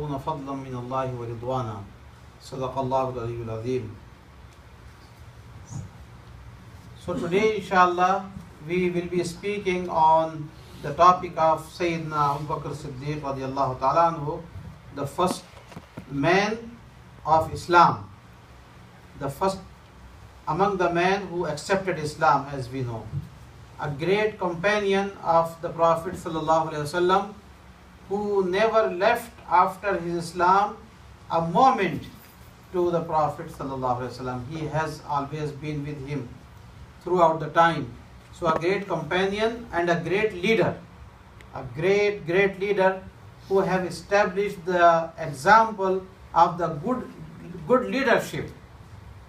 يبتغون فضلا من الله ورضوانا صدق الله العلي العظيم. So today inshallah we will be speaking on the topic of Sayyidina Abu Bakr Siddiq radiallahu ta'ala anhu, the first man of Islam, the first among the men who accepted Islam, as we know, a great companion of the Prophet sallallahu alaihi wasallam, who never left after his Islam a moment to the Prophet sallallahu alaihi wasallam. He has always been with him throughout the time. So a great companion and a great leader, a great leader who have established the example of the good leadership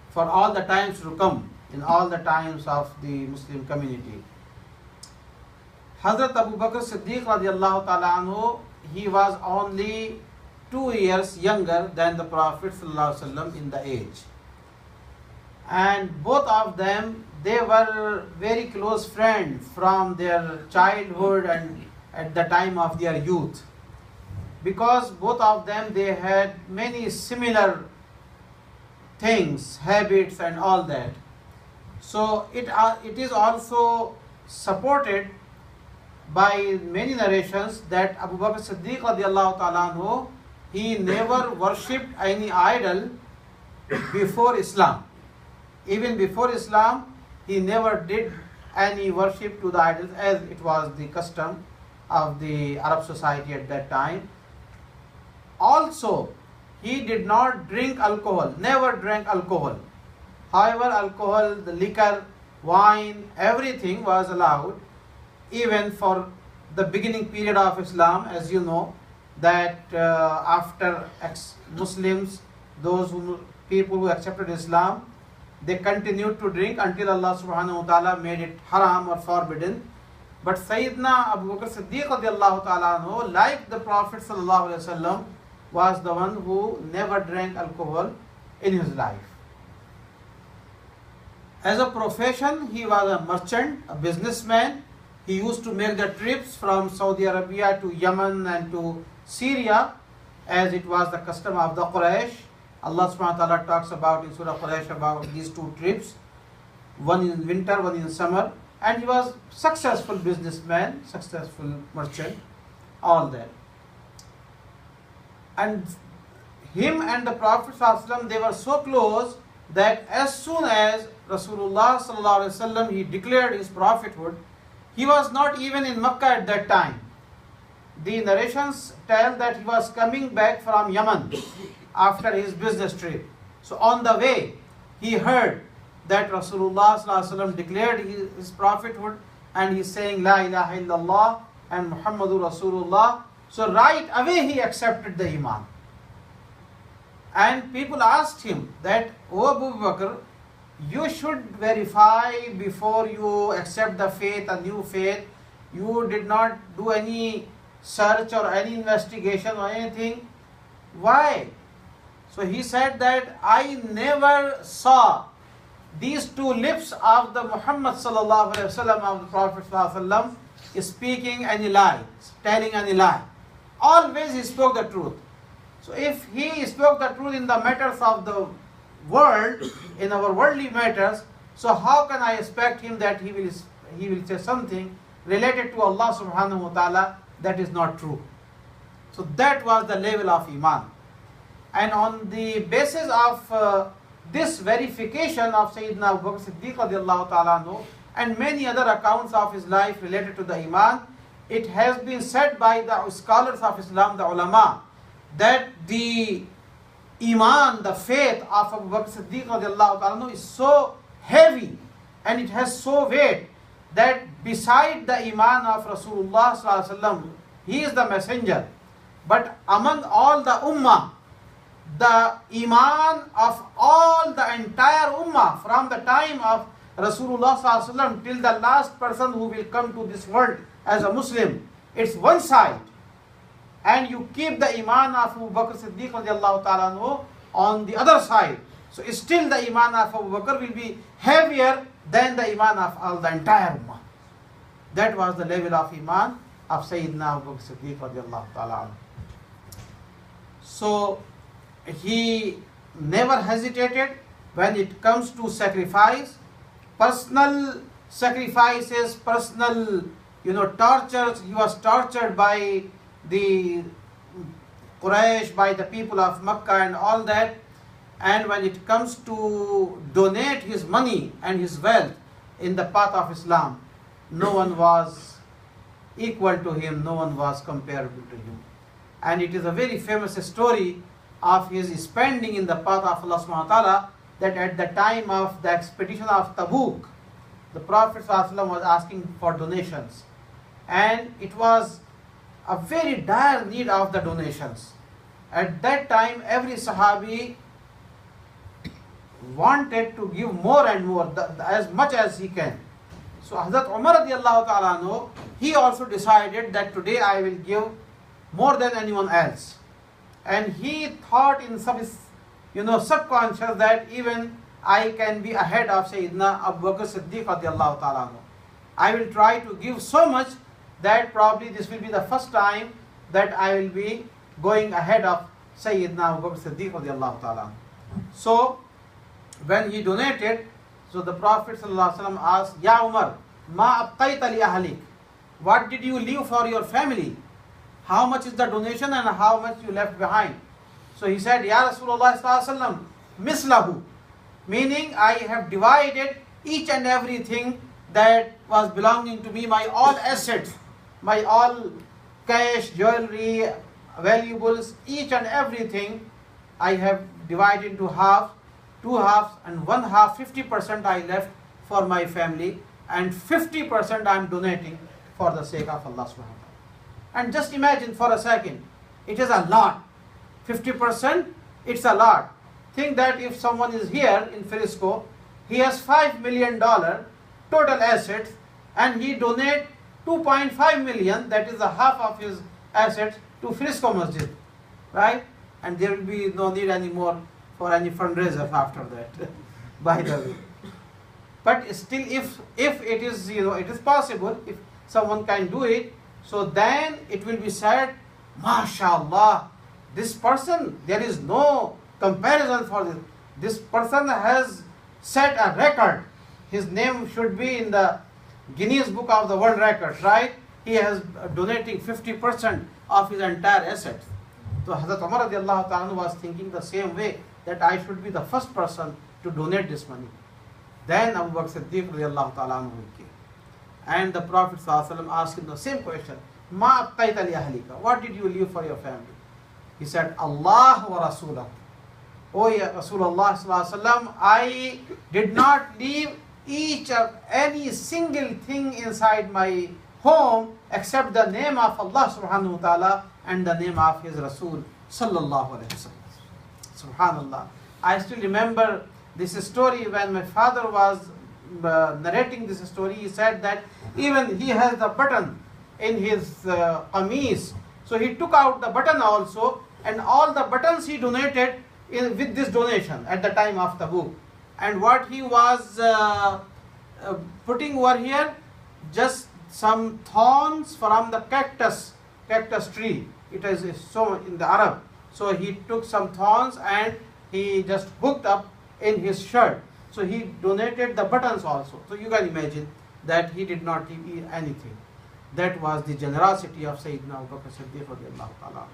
for all the times to come, in all the times of the Muslim community. Hazrat Abu Bakr Siddiq radiallahu ta'ala anhu, he was only 2 years younger than the Prophet sallallahu alaihi wasallam in the age. And both of them, they were very close friends from their childhood and at the time of their youth. Because both of them, they had many similar things, habits and all that. So it is also supported by many narrations that Abu Bakr Siddiq radiallahu ta'ala anhu, he never worshipped any idol before Islam. Even before Islam, he never did any worship to the idols, as it was the custom of the Arab society at that time. Also, he did not drink alcohol, never drank alcohol. However, alcohol, the liquor, wine, everything was allowed, even for the beginning period of Islam. As you know, that after ex-Muslims, people who accepted Islam, they continued to drink until Allah subhanahu wa ta'ala made it haram or forbidden. But Sayyidina Abu Bakr Siddiq radiallahu ta'ala anhu, like the Prophet sallallahu alaihi wasallam, was the one who never drank alcohol in his life. As a profession, he was a merchant, a businessman. He used to make the trips from Saudi Arabia to Yemen and to Syria, as it was the custom of the Quraysh. Allah subhanahu wa ta'ala talks about in Surah Quraysh about these 2 trips, one in winter, one in summer. And he was successful businessman, successful merchant, all that. And him and the Prophet sallallahu alaihi wasallam, they were so close that as soon as Rasulullah sallallahu alaihi wasallam, he declared his prophethood, he was not even in Makkah at that time. The narrations tell that he was coming back from Yemen after his business trip. So on the way, he heard that Rasulullah sallallahu alaihi wasallam declared his prophethood, and he's saying La ilaha illallah and Muhammadur Rasulullah. So right away he accepted the Iman. And people asked him that, "O Abu Bakr, you should verify before you accept the faith, a new faith. You did not do any search or any investigation or anything. Why?" So he said that, "I never saw these 2 lips of the Muhammad sallallahu alaihi wasallam, of the Prophet sallallahu alaihi wasallam, speaking any lie, telling any lie. Always he spoke the truth. So if he spoke the truth in the matters of the world, in our worldly matters, so how can I expect him that he will say something related to Allah subhanahu wa ta'ala that is not true?" So that was the level of Iman. And on the basis of this verification of Sayyidina Abu Bakr Siddiq radiallahu ta'ala anhu, and many other accounts of his life related to the Iman, it has been said by the scholars of Islam, the ulama, that the Iman, the faith of Abu Bakr Siddiq radiallahu ta'ala anhu, is so heavy and it has so weight that beside the Iman of Rasulullah sallallahu alaihi wasallam, he is the messenger. But among all the ummah, the Iman of all the entire ummah, from the time of Rasulullah sallallahu alaihi wasallam till the last person who will come to this world as a Muslim, it's one side. And you keep the Iman of Abu Bakr Siddiq radiallahu ta'ala anhu on the other side. So still the Iman of Abu Bakr will be heavier than the Iman of all the entire ummah. That was the level of Iman of Sayyidina Abu Bakr Siddiq radiallahu ta'ala anhu. So he never hesitated when it comes to sacrifice, personal sacrifices, personal tortures. He was tortured by the Quraysh, by the people of Makkah and all that. And when it comes to donate his money and his wealth in the path of Islam, no one was equal to him, no one was comparable to him. And it is a very famous story of his spending in the path of Allah subhanahu wa ta'ala, that at the time of the expedition of Tabuk, the Prophet ﷺ was asking for donations. And it was a very dire need of the donations. At that time, every Sahabi wanted to give more and more, as much as he can. So Hazrat Umar radiallahu ta'ala anhu, he also decided that today I will give more than anyone else. And he thought in some subconscious that even I can be ahead of Sayyidina Abu Bakr Siddiq radiallahu ta'ala anhu. I will try to give so much that probably this will be the first time that I will be going ahead of Sayyidina Abu Bakr Siddiq radiallahu ta'ala anhu. So when he donated, so the Prophet ﷺ asked, Ya Umar, ma abqayta li ahlik? What did you leave for your family? How much is the donation and how much you left behind? So he said, Ya Rasulullah ﷺ, mislahu, meaning I have divided each and everything that was belonging to me, my all assets, my all cash, jewelry, valuables, each and everything I have divided into half, two halves, and one half, 50% I left for my family, and 50% I am donating for the sake of Allah subhanahu wa ta'ala. And just imagine for a second, it is a lot. 50%, it's a lot. Think that if someone is here in Frisco, he has $5 million total assets, and he donates 2.5 million, that is the half of his assets, to Frisco Masjid, right? And there will be no need anymore for any fundraiser after that, by the way. But still, if it is it is possible, if someone can do it, so then it will be said, MashaAllah, this person, there is no comparison for this. This person has set a record. His name should be in the Guinness Book of the World Records, right? He has donating 50% of his entire assets. So Hazrat Umar radiallahu ta'ala was thinking the same way, that I should be the first person to donate this money. Then Abu Bakr Siddiq radiallahu ta'ala came. And the Prophet ﷺ asked him the same question, Ma abqayta li ahlika? What did you leave for your family? He said, Allah wa Rasulah. Oh ya Rasulullah ﷺ, I did not leave any single thing inside my home except the name of Allah subhanahu wa ta'ala and the name of his Rasul sallallahu alayhi wa sallam. Subhanallah. I still remember this story when my father was narrating this story. He said that even he has the button in his qameez. So he took out the button also, and all the buttons he donated with this donation at the time of Tabuk. And what he was putting over here, just some thorns from the cactus tree. It is so in the Arab. So he took some thorns and he just hooked up in his shirt. So he donated the buttons also. So you can imagine that he did not eat anything. That was the generosity of Sayyidina Abu Bakr Siddiq radiallahu ta'ala.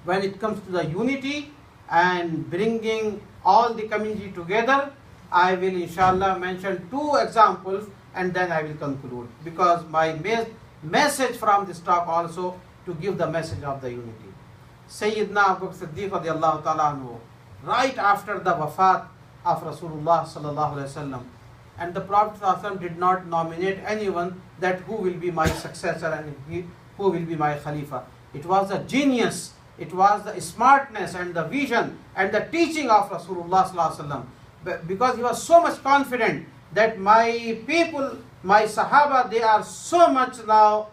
When it comes to the unity and bringing all the community together, I will inshallah mention two examples and then I will conclude, because my message from this talk also to give the message of the unity. Sayyidina Abu Bakr Siddiq radiallahu ta'ala anhu, right after the wafat of Rasulullah sallallahu alaihi wasallam, and the Prophet sallallahu alaihi wasallam did not nominate anyone that who will be my successor and who will be my Khalifa. It was the genius, it was the smartness and the vision and the teaching of Rasulullah sallallahu alaihi wasallam, because he was so much confident that my people, my Sahaba, they are so much now,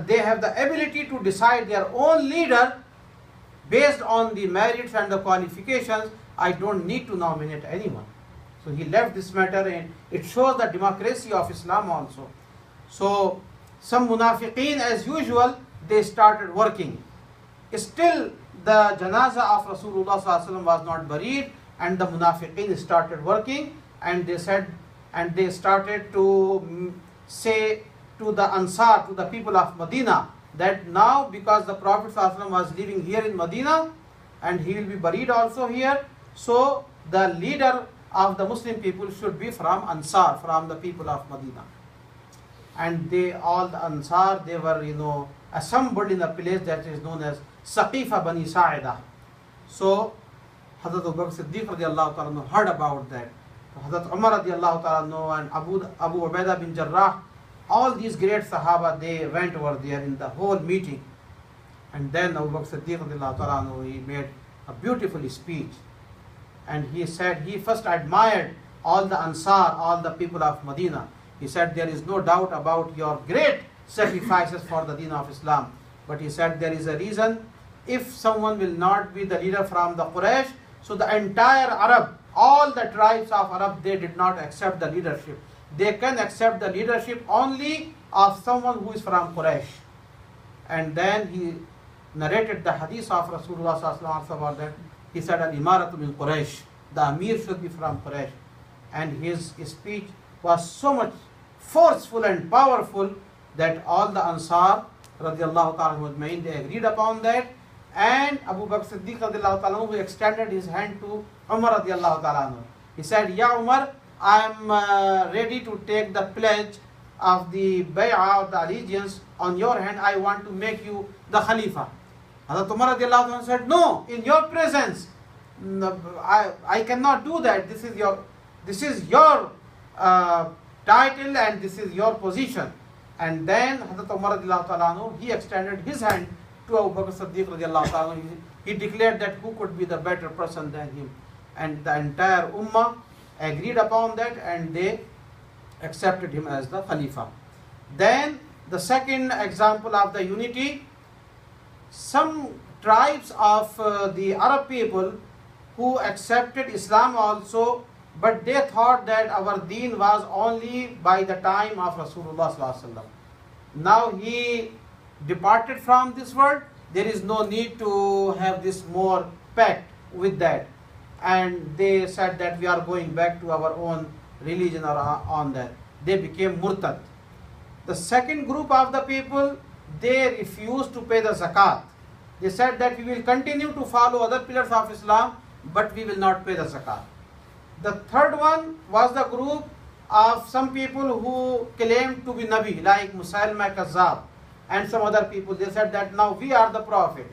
they have the ability to decide their own leader based on the merits and the qualifications. I don't need to nominate anyone. So he left this matter, and it shows the democracy of Islam also. So some munafiqeen, as usual, they started working. Still the janaza of Rasulullah sallallahu alaihi wasallam was not buried, and the munafiqeen started working, and they said, and they started to say to the Ansar, to the people of Medina, that now because the Prophet sallallahu alaihi wasallam was living here in Medina and he will be buried also here, so the leader of the Muslim people should be from Ansar, from the people of Medina. And they, all the Ansar, they were, assembled in a place that is known as Saqifa Bani Sa'ida. So Hazrat Abu Bakr Siddiq radiallahu ta'ala heard about that. Hazrat Umar radiallahu ta'ala and Abu Ubaidah bin Jarrah, all these great Sahaba, they went over there in the whole meeting. And then Abu Bakr Siddiq radiallahu ta'ala, he made a beautiful speech. And he said, he first admired all the Ansar, all the people of Medina. He said, there is no doubt about your great sacrifices for the deen of Islam. But he said, there is a reason. If someone will not be the leader from the Quraysh, so the entire Arab, all the tribes of Arab, they did not accept the leadership. They can accept the leadership only of someone who is from Quraysh. And then he narrated the hadith of Rasulullah sallallahu alaihi wasallam about that. He said, Al-Imaratu min Quraysh. The Amir should be from Quraysh. And his speech was so much forceful and powerful that all the Ansar radiallahu ta'ala, they agreed upon that. And Abu Bakr Siddiq radiallahu ta'ala, who extended his hand to Umar radiallahu ta'ala. He said, Ya Umar, I am ready to take the pledge of the bay'ah, the allegiance on your hand. I want to make you the Khalifa. Hazrat Umar radiallahu ta'ala said, no, in your presence, no, I cannot do that. This is your title and this is your position. And then Hazrat Umar radiallahu ta'ala, he extended his hand to Abu Bakr Siddiq radiallahu ta'ala. He declared that who could be the better person than him. And the entire Ummah agreed upon that and they accepted him as the Khalifa. Then the second example of the unity, some tribes of the Arab people who accepted Islam also, but they thought that our deen was only by the time of Rasulullah sallallahu alaihi wasallam. Now he departed from this world, there is no need to have this more pact with that. And they said that we are going back to our own religion or on that. They became murtad. The second group of the people, they refused to pay the zakat. They said that we will continue to follow other pillars of Islam, but we will not pay the zakat. The third one was the group of some people who claimed to be Nabi, like Musailima Kazzab and some other people. They said that now we are the Prophet.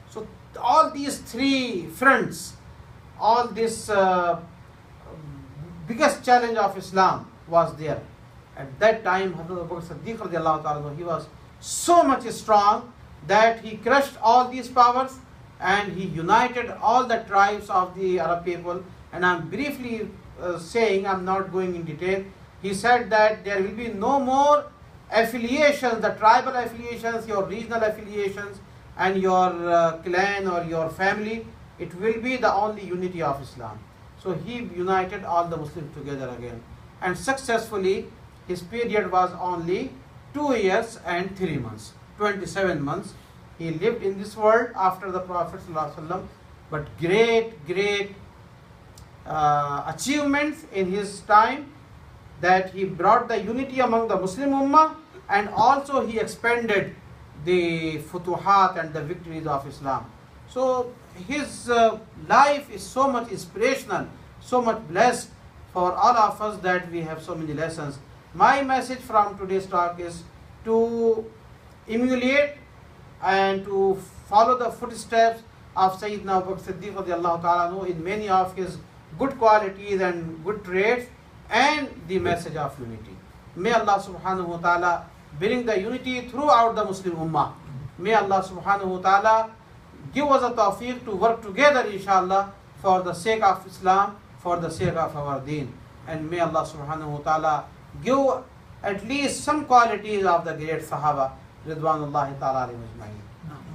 So all these three fronts, all this biggest challenge of Islam was there. At that time, Hazrat Abu Bakr Siddiq radiallahu ta'ala, he was so much strong that he crushed all these powers and he united all the tribes of the Arab people. And I'm briefly saying, I'm not going in detail. He said that there will be no more affiliations, the tribal affiliations, your regional affiliations and your clan or your family. It will be the only unity of Islam. So he united all the Muslims together again. And successfully, his period was only 2 years and 3 months, 27 months. He lived in this world after the Prophet ﷺ, but great achievements in his time, that he brought the unity among the Muslim Ummah, and also he expanded the futuhat and the victories of Islam. So his life is so much inspirational, so much blessed for all of us that we have so many lessons. My message from today's talk is to emulate and to follow the footsteps of Sayyidina Abu Bakr Siddiq radiallahu ta'ala in many of his good qualities and good traits and the message of unity. May Allah subhanahu wa ta'ala bring the unity throughout the Muslim Ummah. May Allah subhanahu wa ta'ala give us a tawfiq to work together inshallah for the sake of Islam, for the sake of our deen. And may Allah subhanahu wa ta'ala give at least some qualities of the great Sahaba Ridwanullahi ta'ala alayhim ajma'in.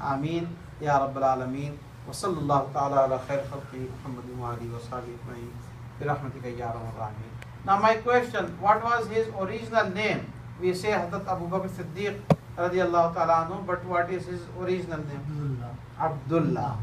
Ameen Ya Rabbal Alameen. Wa sallallahu ta'ala ala khair khalqi Muhammadin wa alihi wa sahbihi ajma'in. Bi rahmatika ya arhamar rahimin. Now my question, what was his original name? We say Hazrat Abu Bakr Siddiq radiallahu ta'ala anhu, but what is his original name? Abdullah. Abdullah.